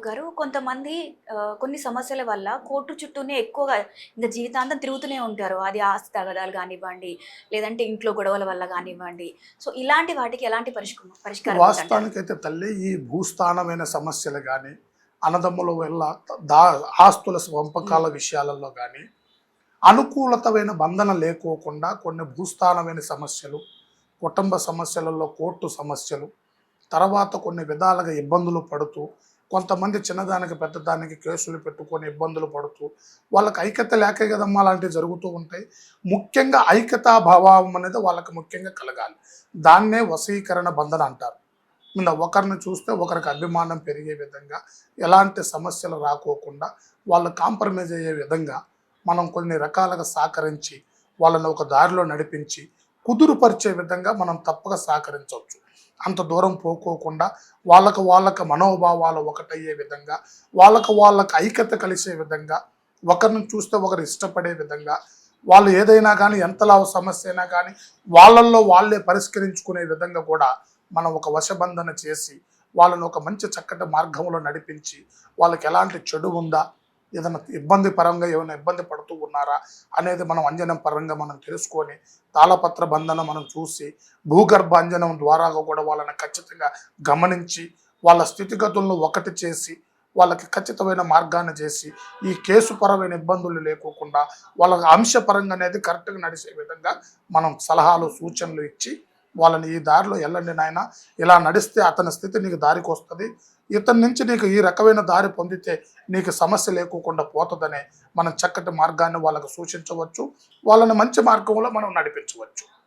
గారు కొంతమంది కొన్ని సమస్యల వల్ల కోర్టు చుట్టూనే ఎక్కువగా ఇంక జీవితాంతం తిరుగుతూనే ఉంటారు. అది ఆస్తి తగాదాలు గానివ్వండి, లేదంటే ఇంట్లో గొడవల వల్ల గానివ్వండి. సో, ఇలాంటి వాటికి ఎలాంటి పరిష్కారం ఉందంటారు? వాస్తవానికైతే తల్లి ఈ భూస్థానమైన సమస్యలు గాని, అన్నదమ్ముల వల్ల దా ఆస్తుల హ్మ్. పంపకాల విషయాలలో గాని, అనుకూలతమైన బంధన లేకోకుండా కొన్ని భూస్థానమైన సమస్యలు, కుటుంబ సమస్యలలో కోర్టు సమస్యలు, తర్వాత కొన్ని విధాలుగా ఇబ్బందులు పడుతూ, కొంతమంది చిన్నదానికి, పెద్దదానికి కేసులు పెట్టుకొని ఇబ్బందులు పడుతూ, వాళ్ళకి ఐక్యత లేకే కదమ్మా అలాంటివి జరుగుతూ ఉంటాయి. ముఖ్యంగా ఐక్యతా భావం అనేది వాళ్ళకి ముఖ్యంగా కలగాలి. దాన్నే వశీకరణ బంధన అంటారు. ఒకరిని చూస్తే ఒకరికి అభిమానం పెరిగే విధంగా, ఎలాంటి సమస్యలు రాకోకుండా, వాళ్ళు కాంప్రమైజ్ అయ్యే విధంగా మనం కొన్ని రకాలుగా సహకరించి, వాళ్ళని ఒక దారిలో నడిపించి, కుదురుపరిచే విధంగా మనం తప్పక సహకరించవచ్చు. అంత దూరం పోకోకుండా వాళ్ళకి మనోభావాలు ఒకటయ్యే విధంగా, వాళ్ళకి ఐక్యత కలిసే విధంగా, ఒకరిని చూస్తే ఒకరు ఇష్టపడే విధంగా, వాళ్ళు ఏదైనా కానీ ఎంతలా సమస్య అయినా కానీ వాళ్ళల్లో వాళ్ళే పరిష్కరించుకునే విధంగా కూడా మనం ఒక వశబంధన చేసి, వాళ్ళని ఒక మంచి చక్కటి మార్గంలో నడిపించి, వాళ్ళకి ఎలాంటి చెడు ఉందా, ఏదైనా ఇబ్బంది పరంగా ఏమైనా ఇబ్బంది పడుతూ ఉన్నారా అనేది మనం అంజనం పరంగా మనం తెలుసుకొని, తాళపత్ర బంధన మనం చూసి, భూగర్భ అంజనం ద్వారా కూడా వాళ్ళని ఖచ్చితంగా గమనించి, వాళ్ళ స్థితిగతులను ఒకటి చేసి, వాళ్ళకి ఖచ్చితమైన మార్గాన్ని చేసి, ఈ కేసుపరమైన ఇబ్బందులు లేకోకుండా వాళ్ళకి అంశపరంగా అనేది కరెక్ట్గా నడిచే విధంగా మనం సలహాలు సూచనలు ఇచ్చి, వాళ్ళని ఈ దారిలో వెళ్ళండి నాయన, ఇలా నడిస్తే అతని స్థితి నీకు దారికి వస్తుంది, ఇతని నుంచి నీకు ఈ రకమైన దారి పొందితే నీకు సమస్య లేకోకుండా పోతుందనే మనం చక్కటి మార్గాన్ని వాళ్ళకు సూచించవచ్చు. వాళ్ళని మంచి మార్గంలో మనం నడిపించవచ్చు.